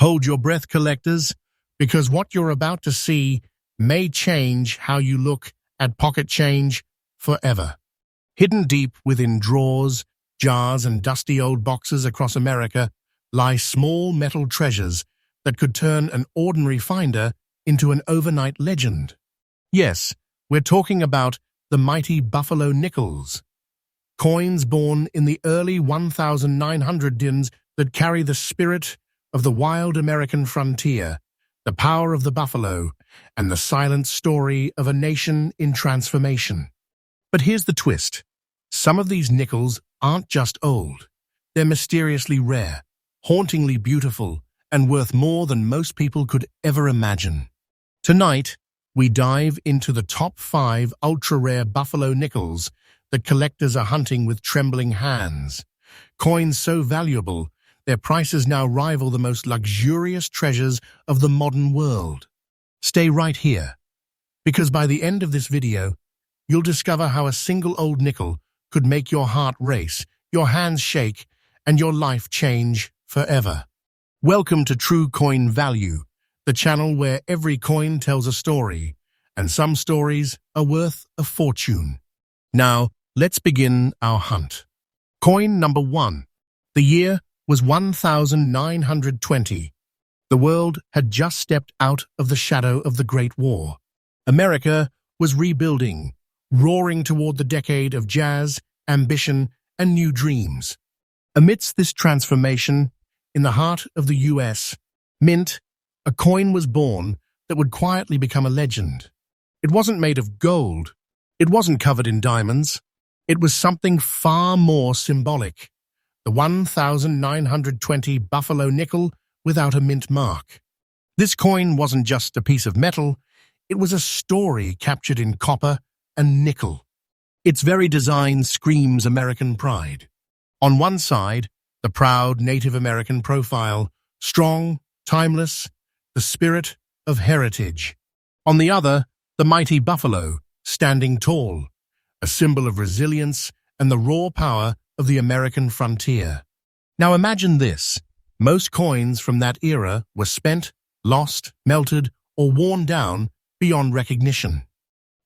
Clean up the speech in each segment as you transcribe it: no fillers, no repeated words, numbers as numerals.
Hold your breath, collectors, because what you're about to see may change how you look at pocket change forever. Hidden deep within drawers, jars, and dusty old boxes across America lie small metal treasures that could turn an ordinary finder into an overnight legend. Yes, we're talking about the mighty Buffalo nickels, coins born in the early 1900s that carry the spirit of the wild American frontier, the power of the buffalo, and the silent story of a nation in transformation. But here's the twist. Some of these nickels aren't just old. They're mysteriously rare, hauntingly beautiful, and worth more than most people could ever imagine. Tonight, we dive into the top 5 ultra-rare buffalo nickels that collectors are hunting with trembling hands. Coins so valuable, their prices now rival the most luxurious treasures of the modern world. Stay right here, because by the end of this video, you'll discover how a single old nickel could make your heart race, your hands shake, and your life change forever. Welcome to True Coin Value, the channel where every coin tells a story, and some stories are worth a fortune. Now, let's begin our hunt. Coin number 1. The year was 1920. The world had just stepped out of the shadow of the Great War. America was rebuilding, roaring toward the decade of jazz, ambition, and new dreams. Amidst this transformation, in the heart of the U.S., Mint, a coin was born that would quietly become a legend. It wasn't made of gold. It wasn't covered in diamonds. It was something far more symbolic. The 1920 Buffalo nickel without a mint mark. This coin wasn't just a piece of metal. It was a story captured in copper and nickel. Its very design screams American pride. On one side, the proud Native American profile, strong, timeless, the spirit of heritage. On the other, the mighty buffalo, standing tall, a symbol of resilience and the raw power of the American frontier. Now imagine this. Most coins from that era were spent, lost, melted, or worn down beyond recognition.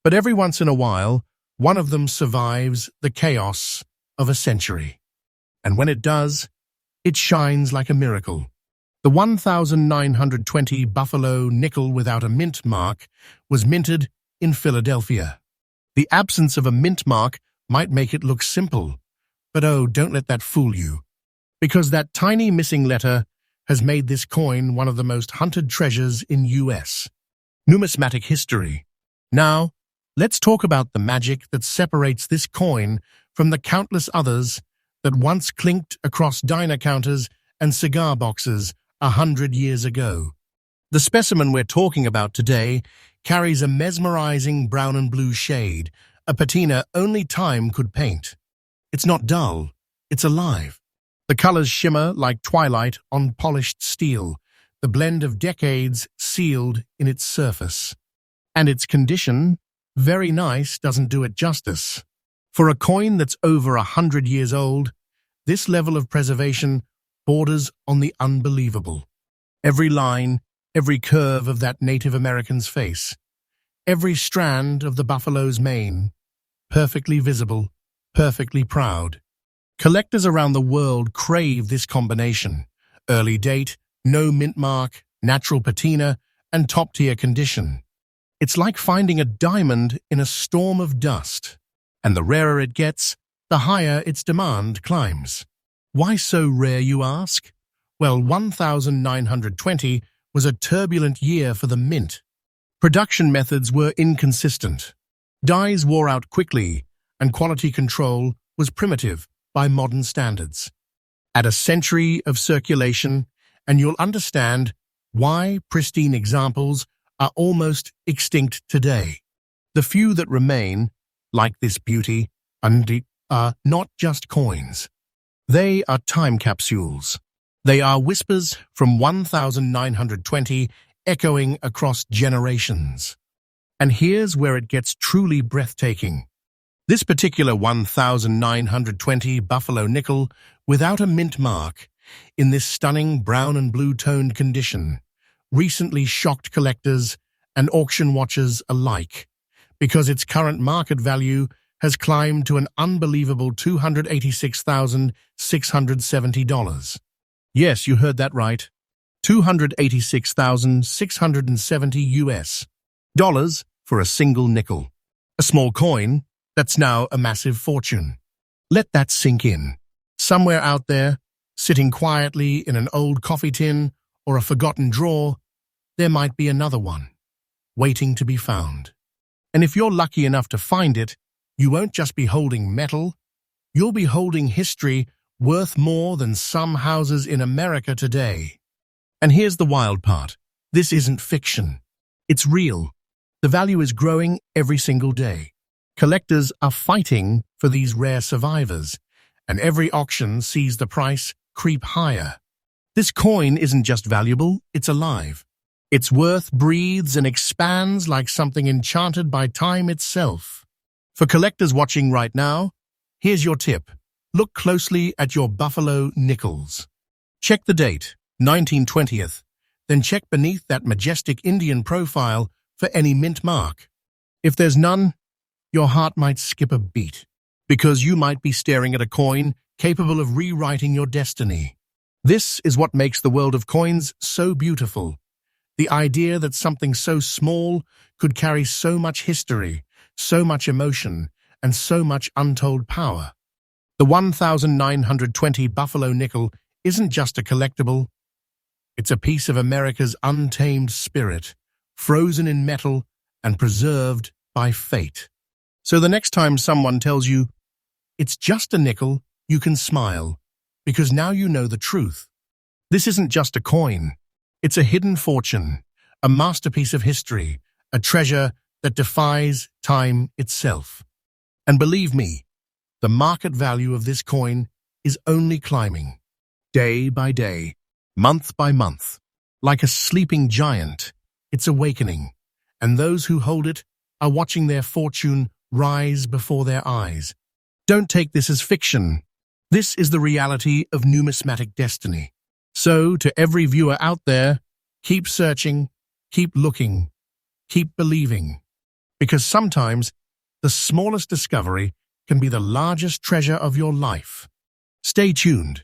But every once in a while, one of them survives the chaos of a century. And when it does, it shines like a miracle. The 1920 Buffalo nickel without a mint mark was minted in Philadelphia. The absence of a mint mark might make it look simple, but oh, don't let that fool you, because that tiny missing letter has made this coin one of the most hunted treasures in U.S. numismatic history. Now, let's talk about the magic that separates this coin from the countless others that once clinked across diner counters and cigar boxes 100 years ago. The specimen we're talking about today carries a mesmerizing brown and blue shade, a patina only time could paint. It's not dull, it's alive. The colors shimmer like twilight on polished steel, the blend of decades sealed in its surface. And its condition, very nice, doesn't do it justice. For a coin that's over 100 years old, this level of preservation borders on the unbelievable. Every line, every curve of that Native American's face, every strand of the buffalo's mane, perfectly visible, perfectly proud. Collectors around the world crave this combination: early date, no mint mark, natural patina, and top-tier condition. It's like finding a diamond in a storm of dust. And the rarer it gets, the higher its demand climbs. Why so rare, you ask? Well, 1920 was a turbulent year for the mint. Production methods were inconsistent. Dyes wore out quickly, and quality control was primitive by modern standards. Add a century of circulation, and you'll understand why pristine examples are almost extinct today. The few that remain, like this beauty, are not just coins. They are time capsules. They are whispers from 1920 echoing across generations. And here's where it gets truly breathtaking. This particular 1920 Buffalo nickel, without a mint mark, in this stunning brown and blue-toned condition, recently shocked collectors and auction watchers alike, because its current market value has climbed to an unbelievable $286,670. Yes, you heard that right. $286,670 dollars for a single nickel. A small coin that's now a massive fortune. Let that sink in. Somewhere out there, sitting quietly in an old coffee tin or a forgotten drawer, there might be another one, waiting to be found. And if you're lucky enough to find it, you won't just be holding metal, you'll be holding history worth more than some houses in America today. And here's the wild part. This isn't fiction. It's real. The value is growing every single day. Collectors are fighting for these rare survivors, and every auction sees the price creep higher. This coin isn't just valuable, it's alive. Its worth breathes and expands like something enchanted by time itself. For collectors watching right now, here's your tip. Look closely at your buffalo nickels. Check the date, 1920th, then check beneath that majestic Indian profile for any mint mark. If there's none, your heart might skip a beat, because you might be staring at a coin capable of rewriting your destiny. This is what makes the world of coins so beautiful. The idea that something so small could carry so much history, so much emotion, and so much untold power. The 1920 Buffalo nickel isn't just a collectible. It's a piece of America's untamed spirit, frozen in metal and preserved by fate. So the next time someone tells you, it's just a nickel, you can smile, because now you know the truth. This isn't just a coin. It's a hidden fortune, a masterpiece of history, a treasure that defies time itself. And believe me, the market value of this coin is only climbing, day by day, month by month. Like a sleeping giant, it's awakening, and those who hold it are watching their fortune rise before their eyes. Don't take this as fiction. This is the reality of numismatic destiny. So, to every viewer out there, keep searching, keep looking, keep believing. Because sometimes, the smallest discovery can be the largest treasure of your life. Stay tuned,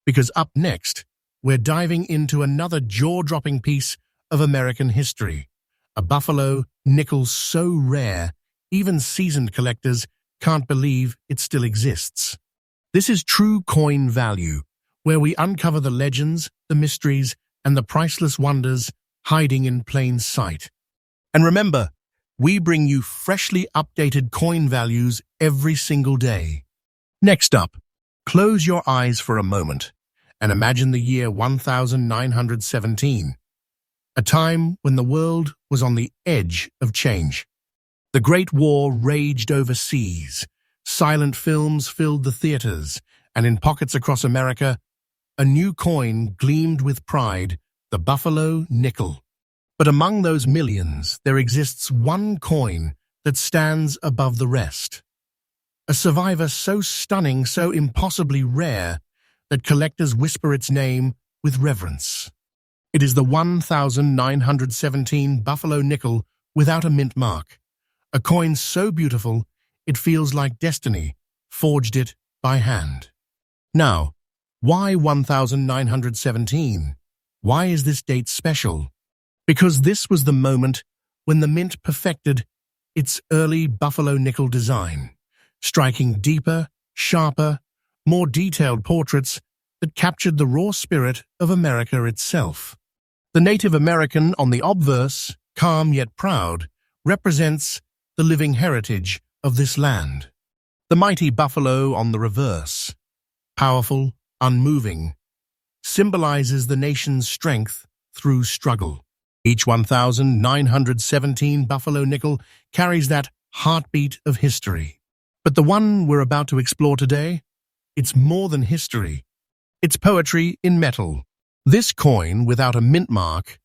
because up next, we're diving into another jaw-dropping piece of American history. A buffalo nickel so rare, even seasoned collectors can't believe it still exists. This is True Coin Value, where we uncover the legends, the mysteries, and the priceless wonders hiding in plain sight. And remember, we bring you freshly updated coin values every single day. Next up, close your eyes for a moment and imagine the year 1917, a time when the world was on the edge of change. The Great War raged overseas, silent films filled the theaters, and in pockets across America, a new coin gleamed with pride, the Buffalo nickel. But among those millions, there exists one coin that stands above the rest. A survivor so stunning, so impossibly rare, that collectors whisper its name with reverence. It is the 1917 Buffalo nickel without a mint mark. A coin so beautiful, it feels like destiny forged it by hand. Now, why 1917? Why is this date special? Because this was the moment when the mint perfected its early Buffalo nickel design, striking deeper, sharper, more detailed portraits that captured the raw spirit of America itself. The Native American on the obverse, calm yet proud, represents the living heritage of this land. The mighty buffalo on the reverse, powerful, unmoving, symbolizes the nation's strength through struggle. Each 1917 Buffalo nickel carries that heartbeat of history. But the one we're about to explore today, it's more than history. It's poetry in metal. This coin, without a mint mark,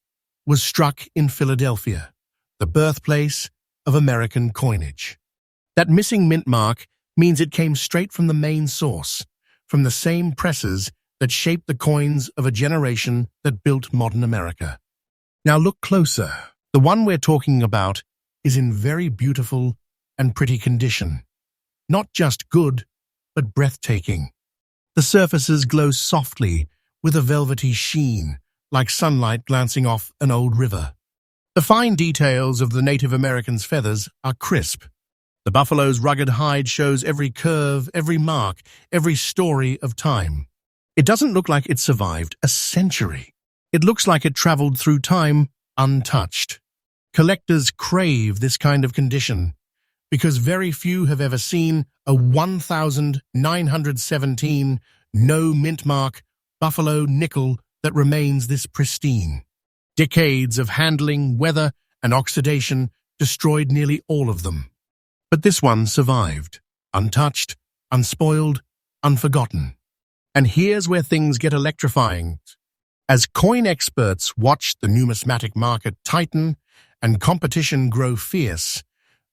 was struck in Philadelphia, the birthplace of American coinage. That missing mint mark means it came straight from the main source, from the same presses that shaped the coins of a generation that built modern America. Now look closer. The one we're talking about is in very beautiful and pretty condition. Not just good, but breathtaking. The surfaces glow softly with a velvety sheen, like sunlight glancing off an old river. The fine details of the Native American's feathers are crisp. The buffalo's rugged hide shows every curve, every mark, every story of time. It doesn't look like it survived a century. It looks like it traveled through time untouched. Collectors crave this kind of condition because very few have ever seen a 1,917 no mint mark buffalo nickel that remains this pristine. Decades of handling, weather, and oxidation destroyed nearly all of them. But this one survived, untouched, unspoiled, unforgotten. And here's where things get electrifying. As coin experts watch the numismatic market tighten and competition grow fierce,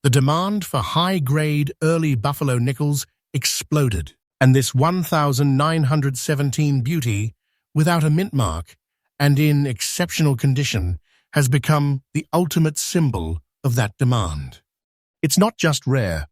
the demand for high-grade early buffalo nickels exploded, and this 1,917 beauty, without a mint mark and in exceptional condition, has become the ultimate symbol of that demand. It's not just rare,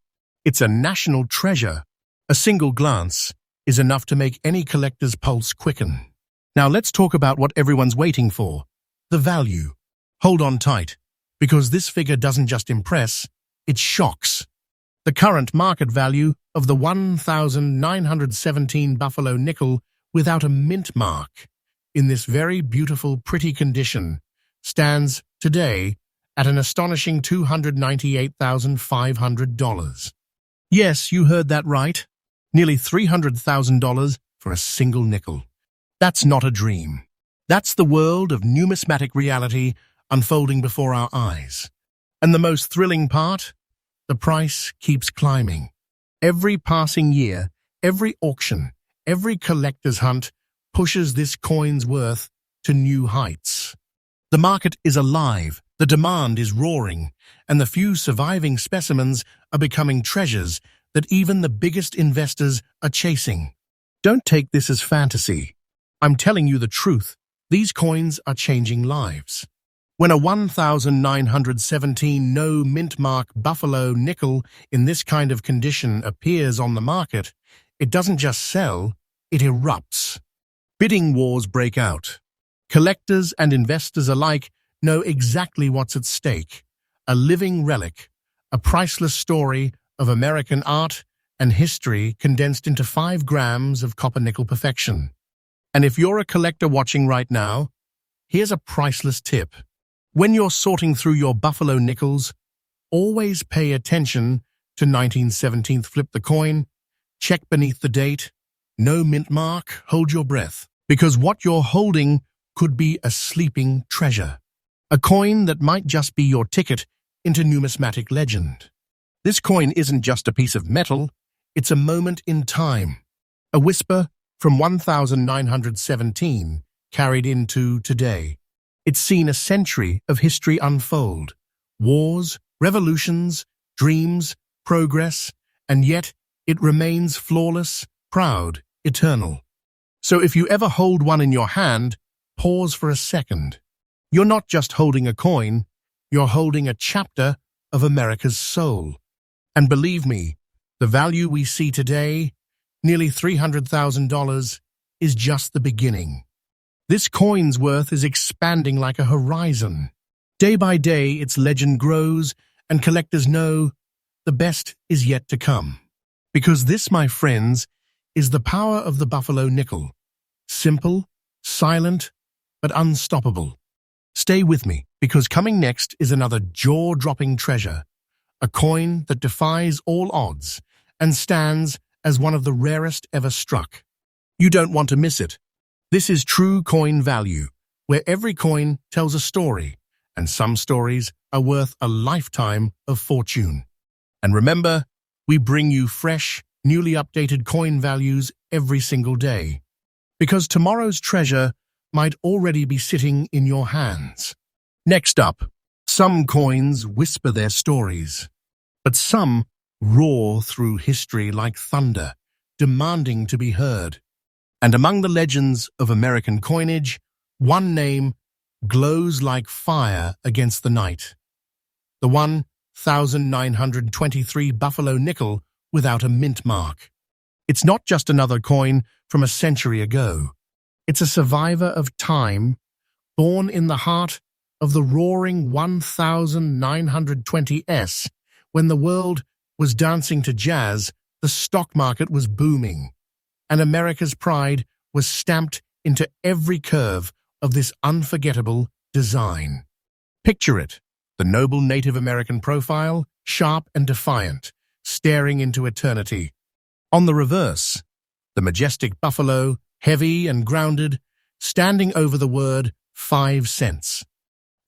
it's a national treasure. A single glance is enough to make any collector's pulse quicken. Now let's talk about what everyone's waiting for, the value. Hold on tight, because this figure doesn't just impress, it shocks. The current market value of the 1,917 buffalo nickel without a mint mark, in this very beautiful, pretty condition, stands today at an astonishing $298,500. Yes, you heard that right. Nearly $300,000 for a single nickel. That's not a dream. That's the world of numismatic reality unfolding before our eyes. And the most thrilling part? The price keeps climbing. Every passing year, every auction, every collector's hunt pushes this coin's worth to new heights. The market is alive, the demand is roaring, and the few surviving specimens are becoming treasures that even the biggest investors are chasing. Don't take this as fantasy. I'm telling you the truth. These coins are changing lives. When a 1,917 no mint mark buffalo nickel in this kind of condition appears on the market, it doesn't just sell, it erupts. Bidding wars break out. Collectors and investors alike know exactly what's at stake. A living relic, a priceless story of American art and history condensed into 5 grams of copper-nickel perfection. And if you're a collector watching right now, here's a priceless tip. When you're sorting through your buffalo nickels, always pay attention to 1917th flip the coin, check beneath the date, no mint mark, hold your breath, because what you're holding could be a sleeping treasure, a coin that might just be your ticket into numismatic legend. This coin isn't just a piece of metal, it's a moment in time, a whisper from 1917 carried into today. It's seen a century of history unfold, wars, revolutions, dreams, progress, and yet it remains flawless, proud, eternal. So if you ever hold one in your hand, pause for a second. You're not just holding a coin, you're holding a chapter of America's soul. And believe me, the value we see today, nearly $300,000, is just the beginning. This coin's worth is expanding like a horizon. Day by day, its legend grows, and collectors know the best is yet to come. Because this, my friends, is the power of the buffalo nickel. Simple, silent, but unstoppable. Stay with me, because coming next is another jaw-dropping treasure, a coin that defies all odds and stands as one of the rarest ever struck. You don't want to miss it. This is true coin value, where every coin tells a story, and some stories are worth a lifetime of fortune. And remember, we bring you fresh, newly updated coin values every single day, because tomorrow's treasure might already be sitting in your hands. Next up, some coins whisper their stories, but some roar through history like thunder, demanding to be heard. And among the legends of American coinage, one name glows like fire against the night. The 1,923 Buffalo nickel without a mint mark. It's not just another coin from a century ago. It's a survivor of time, born in the heart of the roaring 1920s, when the world was dancing to jazz, the stock market was booming, and America's pride was stamped into every curve of this unforgettable design. Picture it, the noble Native American profile, sharp and defiant, staring into eternity. On the reverse, the majestic buffalo, heavy and grounded, standing over the word 5 cents.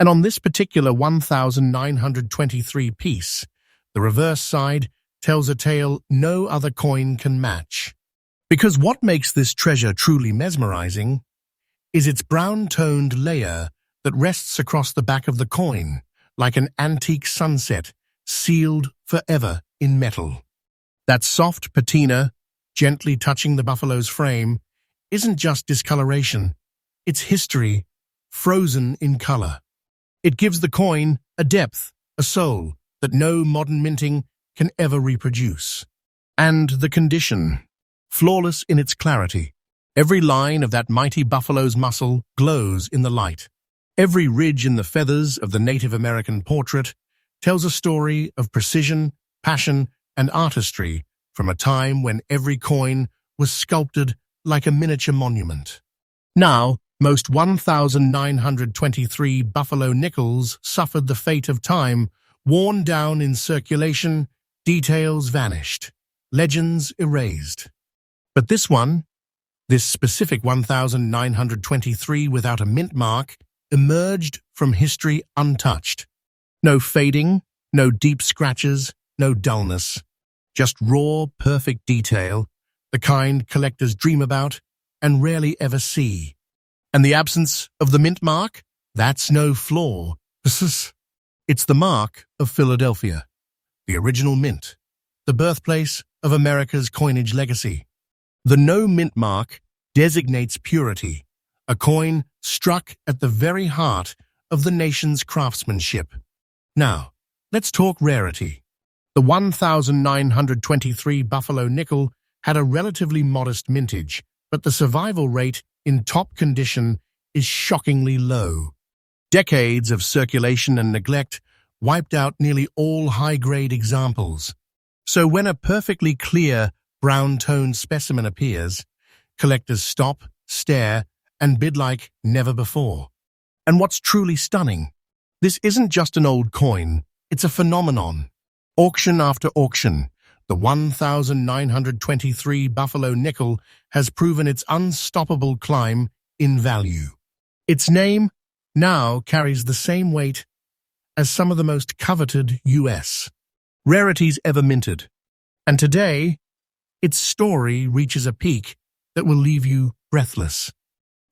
And on this particular 1923 piece, the reverse side tells a tale no other coin can match. Because what makes this treasure truly mesmerizing is its brown-toned layer that rests across the back of the coin, like an antique sunset, sealed forever in metal. That soft patina, gently touching the buffalo's frame, isn't just discoloration, it's history, frozen in color. It gives the coin a depth, a soul, that no modern minting can ever reproduce. And the condition, flawless in its clarity. Every line of that mighty buffalo's muscle glows in the light. Every ridge in the feathers of the Native American portrait tells a story of precision, passion, and artistry from a time when every coin was sculpted like a miniature monument. Now, most 1,923 buffalo nickels suffered the fate of time, worn down in circulation, details vanished, legends erased. But this one, this specific 1,923 without a mint mark, emerged from history untouched. No fading, no deep scratches, no dullness. Just raw, perfect detail, the kind collectors dream about and rarely ever see. And the absence of the mint mark? That's no flaw. It's the mark of Philadelphia, the original mint, the birthplace of America's coinage legacy. The no mint mark designates purity, a coin struck at the very heart of the nation's craftsmanship. Now, let's talk rarity. The 1,923 Buffalo nickel had a relatively modest mintage, but the survival rate in top condition is shockingly low. Decades of circulation and neglect wiped out nearly all high-grade examples. So when a perfectly clear, brown-toned specimen appears, collectors stop, stare, and bid like never before. And what's truly stunning? This isn't just an old coin, it's a phenomenon. Auction after auction, the 1,923 Buffalo nickel has proven its unstoppable climb in value. Its name now carries the same weight as some of the most coveted U.S. rarities ever minted. And today, its story reaches a peak that will leave you breathless.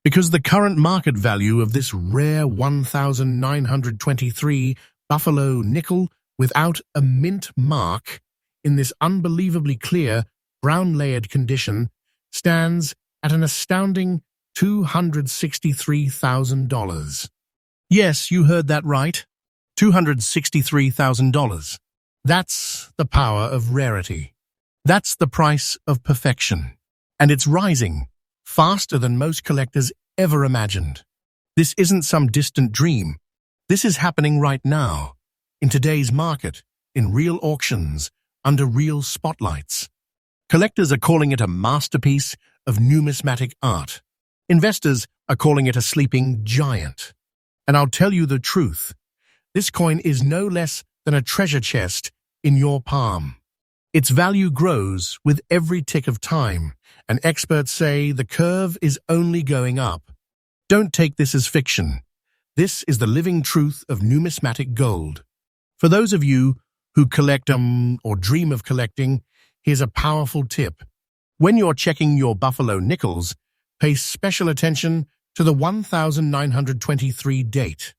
Because the current market value of this rare 1,923 Buffalo nickel without a mint mark in this unbelievably clear, brown-layered condition stands at an astounding $263,000. Yes, you heard that right. $263,000. That's the power of rarity. That's the price of perfection. And it's rising, faster than most collectors ever imagined. This isn't some distant dream. This is happening right now, in today's market, in real auctions, under real spotlights. Collectors are calling it a masterpiece of numismatic art. Investors are calling it a sleeping giant. And I'll tell you the truth, this coin is no less than a treasure chest in your palm. Its value grows with every tick of time, and experts say the curve is only going up. Don't take this as fiction. This is the living truth of numismatic gold. For those of you who collect or dream of collecting, here's a powerful tip. When you're checking your Buffalo nickels, pay special attention to the 1923 date.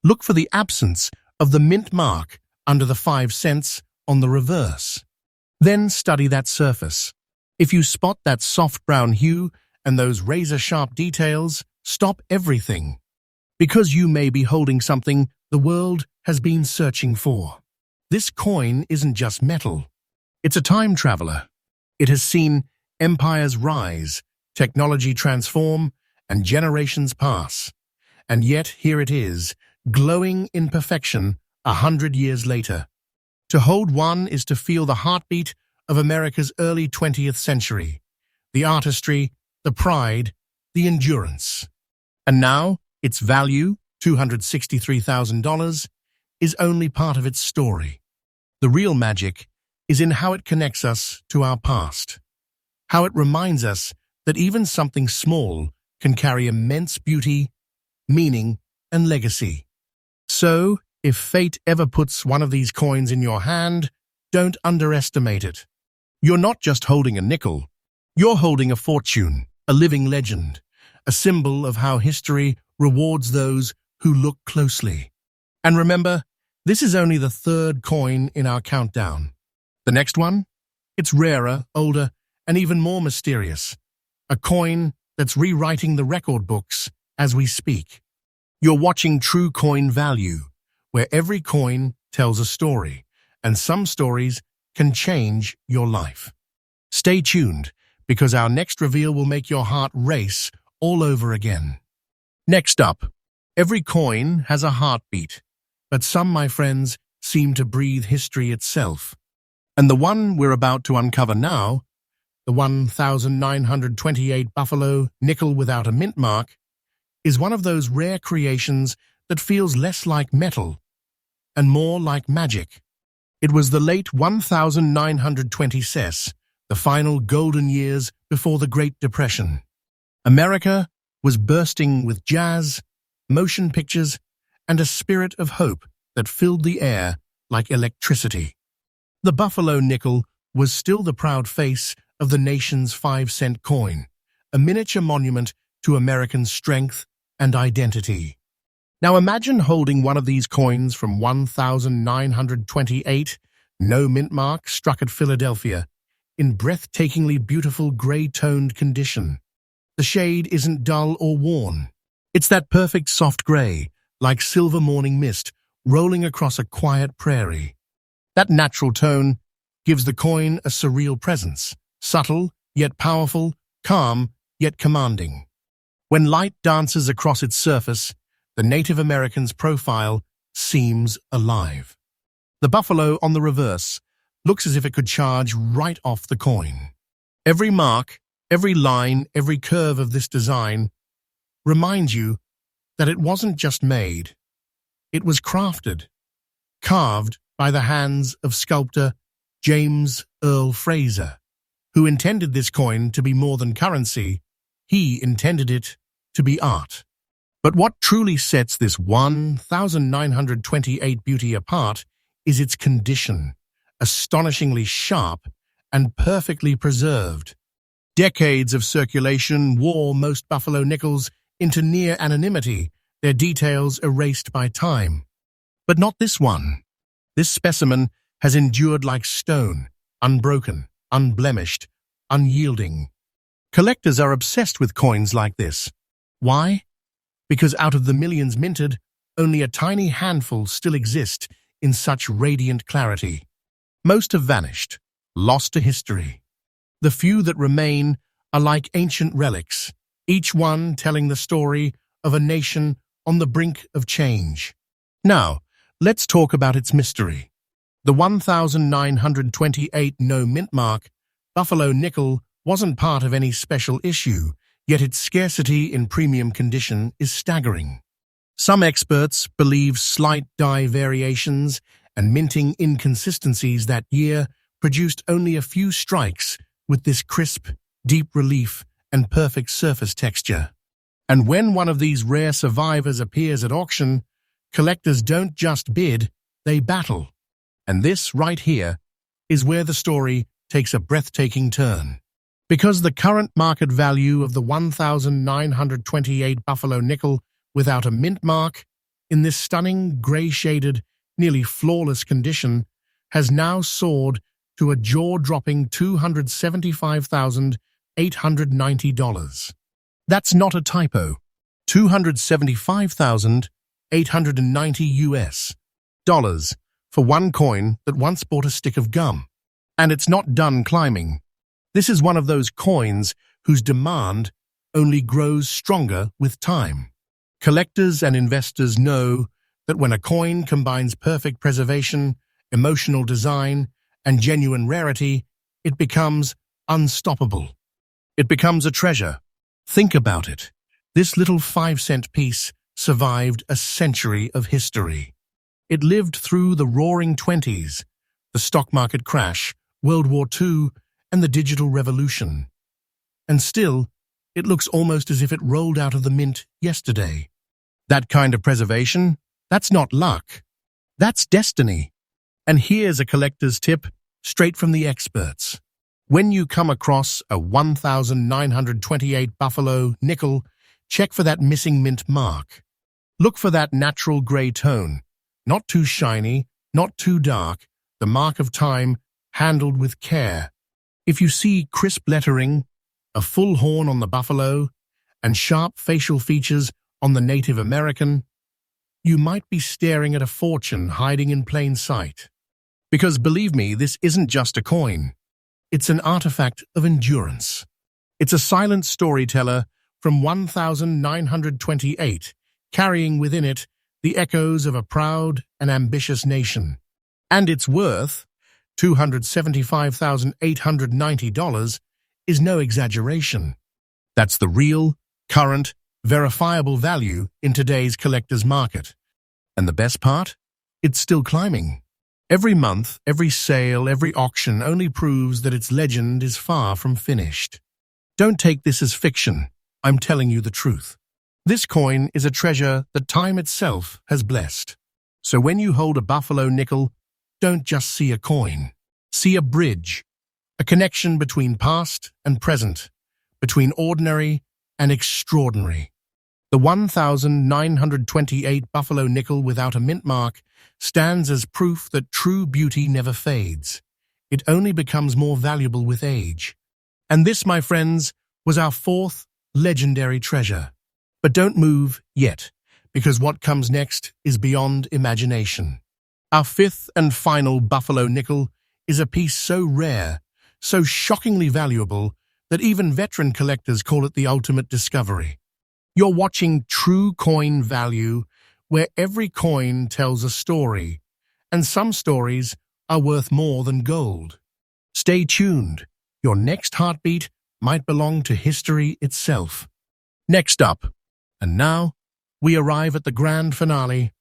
Look for the absence of the mint mark under the 5 cents on the reverse. Then study that surface. If you spot that soft brown hue and those razor-sharp details stop everything. Because you may be holding something the world has been searching for. This coin isn't just metal. It's a time traveler. It has seen empires rise, technology transform, and generations pass. And yet here it is, glowing in perfection 100 years later. To hold one is to feel the heartbeat of America's early 20th century. The artistry, the pride, the endurance. And now, its value, $263,000, is only part of its story. The real magic is in how it connects us to our past. How it reminds us that even something small can carry immense beauty, meaning, and legacy. So, if fate ever puts one of these coins in your hand, don't underestimate it. You're not just holding a nickel. You're holding a fortune, a living legend, a symbol of how history rewards those who look closely. And remember, this is only the third coin in our countdown. The next one? It's rarer, older, and even more mysterious. A coin that's rewriting the record books as we speak. You're watching True Coin Value, where every coin tells a story, and some stories can change your life. Stay tuned, because our next reveal will make your heart race all over again. Next up, every coin has a heartbeat, but some, my friends, seem to breathe history itself. And the one we're about to uncover now, the 1928 Buffalo nickel without a mint mark, is one of those rare creations that feels less like metal and more like magic. It was the late 1920s, the final golden years before the Great Depression. America was bursting with jazz, motion pictures, and a spirit of hope that filled the air like electricity. The Buffalo nickel was still the proud face of the nation's 5-cent coin, a miniature monument to American strength and identity. Now imagine holding one of these coins from 1928, no mint mark, struck at Philadelphia, in breathtakingly beautiful gray-toned condition. The shade isn't dull or worn. It's that perfect soft gray, like silver morning mist, rolling across a quiet prairie. That natural tone gives the coin a surreal presence, subtle yet powerful, calm yet commanding. When light dances across its surface, the Native American's profile seems alive. The buffalo on the reverse looks as if it could charge right off the coin. Every mark, every line, every curve of this design reminds you that it wasn't just made. It was crafted, carved by the hands of sculptor James Earl Fraser, who intended this coin to be more than currency. He intended it to be art. But what truly sets this 1928 beauty apart is its condition, astonishingly sharp and perfectly preserved. Decades of circulation wore most buffalo nickels into near anonymity, their details erased by time. But not this one. This specimen has endured like stone, unbroken, unblemished, unyielding. Collectors are obsessed with coins like this. Why? Because out of the millions minted, only a tiny handful still exist in such radiant clarity. Most have vanished, lost to history. The few that remain are like ancient relics, each one telling the story of a nation on the brink of change. Now, let's talk about its mystery. The 1928 no mint mark Buffalo nickel wasn't part of any special issue, yet its scarcity in premium condition is staggering. Some experts believe slight die variations and minting inconsistencies that year produced only a few strikes with this crisp, deep relief and perfect surface texture. And when one of these rare survivors appears at auction, collectors don't just bid, they battle. And this right here is where the story takes a breathtaking turn. Because the current market value of the 1928 Buffalo nickel without a mint mark, in this stunning, gray-shaded, nearly flawless condition, has now soared to a jaw-dropping $275,800. $275,890. That's not a typo. $275,890 for one coin that once bought a stick of gum. And it's not done climbing. This is one of those coins whose demand only grows stronger with time. Collectors and investors know that when a coin combines perfect preservation, emotional design, and genuine rarity, it becomes unstoppable. It becomes a treasure. Think about it. This little 5-cent piece survived a century of history. It lived through the roaring 20s, the stock market crash, World War II, and the digital revolution. And still, it looks almost as if it rolled out of the mint yesterday. That kind of preservation, that's not luck. That's destiny. And here's a collector's tip, straight from the experts. When you come across a 1928 Buffalo nickel, check for that missing mint mark. Look for that natural gray tone. Not too shiny, not too dark, the mark of time handled with care. If you see crisp lettering, a full horn on the buffalo, and sharp facial features on the Native American, you might be staring at a fortune hiding in plain sight. Because believe me, this isn't just a coin. It's an artifact of endurance. It's a silent storyteller from 1928, carrying within it the echoes of a proud and ambitious nation. And its worth, $275,890, is no exaggeration. That's the real, current, verifiable value in today's collector's market. And the best part? It's still climbing. Every month, every sale, every auction only proves that its legend is far from finished. Don't take this as fiction. I'm telling you the truth. This coin is a treasure that time itself has blessed. So when you hold a Buffalo nickel, don't just see a coin. See a bridge, a connection between past and present, between ordinary and extraordinary. The 1928 Buffalo nickel without a mint mark stands as proof that true beauty never fades. It only becomes more valuable with age. And this, my friends, was our fourth legendary treasure. But don't move yet, because what comes next is beyond imagination. Our fifth and final Buffalo nickel is a piece so rare, so shockingly valuable, that even veteran collectors call it the ultimate discovery. You're watching true coin value, where every coin tells a story, and some stories are worth more than gold. Stay tuned. Your next heartbeat might belong to history itself. Next up, and now, we arrive at the grand finale,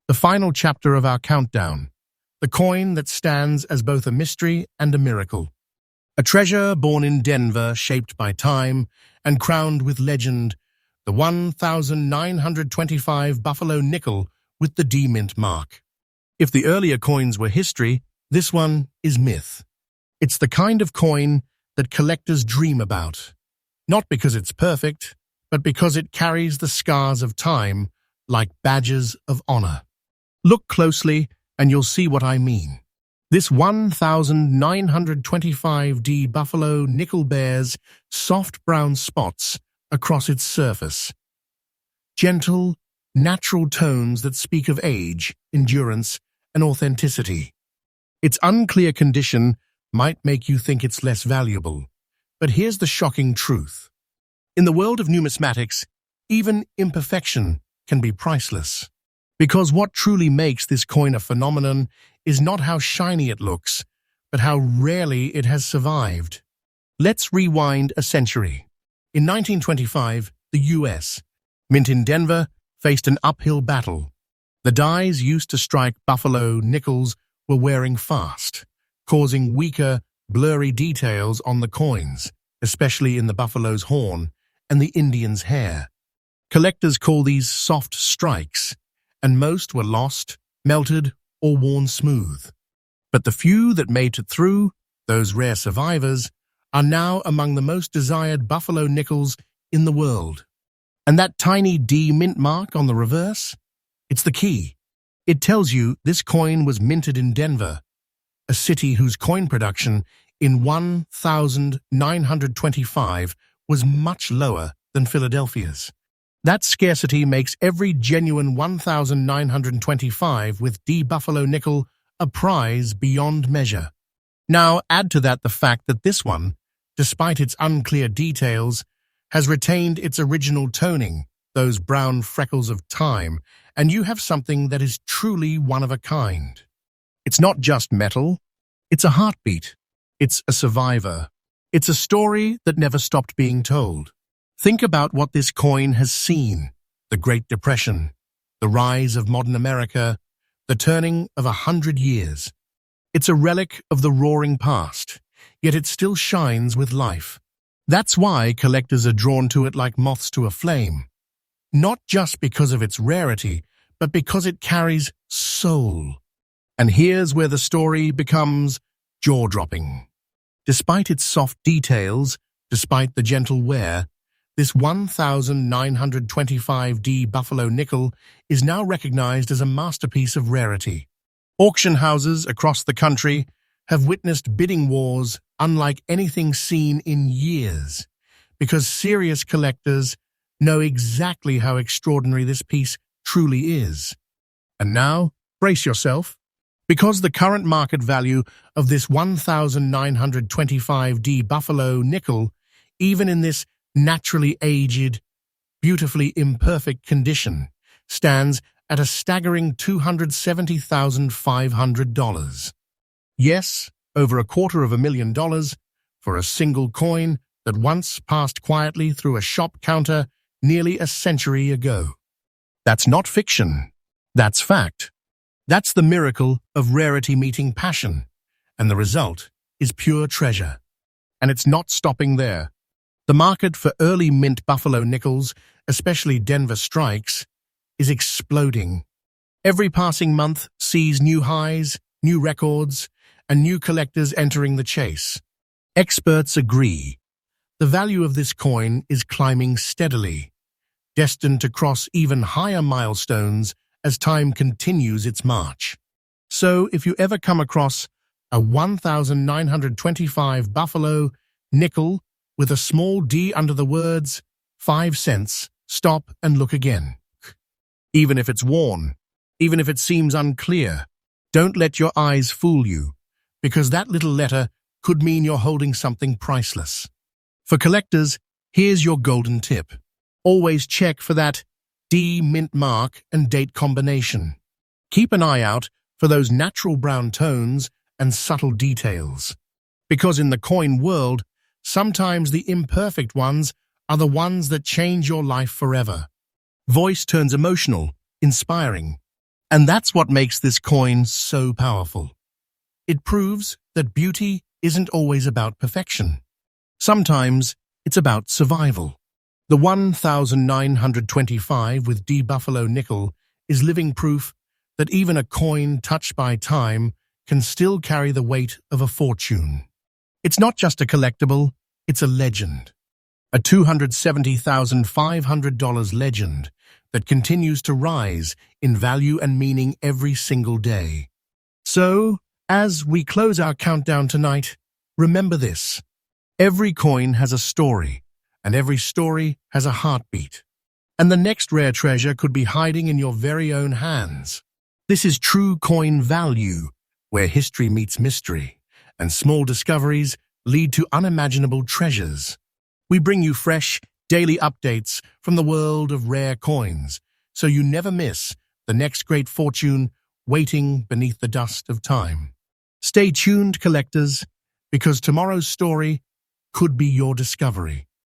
the final chapter of our countdown, the coin that stands as both a mystery and a miracle. A treasure born in Denver, shaped by time and crowned with legend, the 1925 Buffalo nickel with the D-mint mark. If the earlier coins were history, this one is myth. It's the kind of coin that collectors dream about, not because it's perfect, but because it carries the scars of time like badges of honor. Look closely and you'll see what I mean. This 1925D Buffalo nickel bears soft brown spots across its surface. Gentle, natural tones that speak of age, endurance, and authenticity. Its unclear condition might make you think it's less valuable, but here's the shocking truth. In the world of numismatics, even imperfection can be priceless. Because what truly makes this coin a phenomenon is not how shiny it looks, but how rarely it has survived. Let's rewind a century. In 1925, the U.S., mint in Denver, faced an uphill battle. The dies used to strike Buffalo nickels were wearing fast, causing weaker, blurry details on the coins, especially in the buffalo's horn and the Indian's hair. Collectors call these soft strikes, and most were lost, melted, or worn smooth. But the few that made it through, those rare survivors, are now among the most desired Buffalo nickels in the world. And that tiny D mint mark on the reverse? It's the key. It tells you this coin was minted in Denver, a city whose coin production in 1925 was much lower than Philadelphia's. That scarcity makes every genuine 1925 with D Buffalo nickel a prize beyond measure. Now add to that the fact that this one, despite its unclear details, has retained its original toning, those brown freckles of time, and you have something that is truly one of a kind. It's not just metal, it's a heartbeat, it's a survivor, it's a story that never stopped being told. Think about what this coin has seen: the Great Depression, the rise of modern America, the turning of 100 years. It's a relic of the roaring past, yet it still shines with life. That's why collectors are drawn to it like moths to a flame. Not just because of its rarity, but because it carries soul. And here's where the story becomes jaw-dropping. Despite its soft details, despite the gentle wear, this 1925D Buffalo nickel is now recognized as a masterpiece of rarity. Auction houses across the country have witnessed bidding wars unlike anything seen in years, because serious collectors know exactly how extraordinary this piece truly is. And now, brace yourself, because the current market value of this 1925D Buffalo nickel, even in this naturally aged, beautifully imperfect condition, stands at a staggering $270,500. Yes, over $250,000 for a single coin that once passed quietly through a shop counter nearly a century ago. That's not fiction. That's fact. That's the miracle of rarity meeting passion, and the result is pure treasure. And it's not stopping there. The market for early mint Buffalo nickels, especially Denver strikes, is exploding. Every passing month sees new highs, new records, and new collectors entering the chase. Experts agree. The value of this coin is climbing steadily, destined to cross even higher milestones as time continues its march. So if you ever come across a 1925 Buffalo nickel with a small D under the words 5 cents, stop and look again. Even if it's worn, even if it seems unclear, don't let your eyes fool you, because that little letter could mean you're holding something priceless. For collectors, here's your golden tip. Always check for that D mint mark and date combination. Keep an eye out for those natural brown tones and subtle details. Because in the coin world, sometimes the imperfect ones are the ones that change your life forever. Voice turns emotional, inspiring. And that's what makes this coin so powerful. It proves that beauty isn't always about perfection. Sometimes it's about survival. The 1925 with D Buffalo nickel is living proof that even a coin touched by time can still carry the weight of a fortune. It's not just a collectible, it's a legend. A $270,500 legend that continues to rise in value and meaning every single day. So, as we close our countdown tonight, remember this. Every coin has a story, and every story has a heartbeat. And the next rare treasure could be hiding in your very own hands. This is true coin value, where history meets mystery, and small discoveries lead to unimaginable treasures. We bring you fresh, daily updates from the world of rare coins, so you never miss the next great fortune waiting beneath the dust of time. Stay tuned, collectors, because tomorrow's story could be your discovery.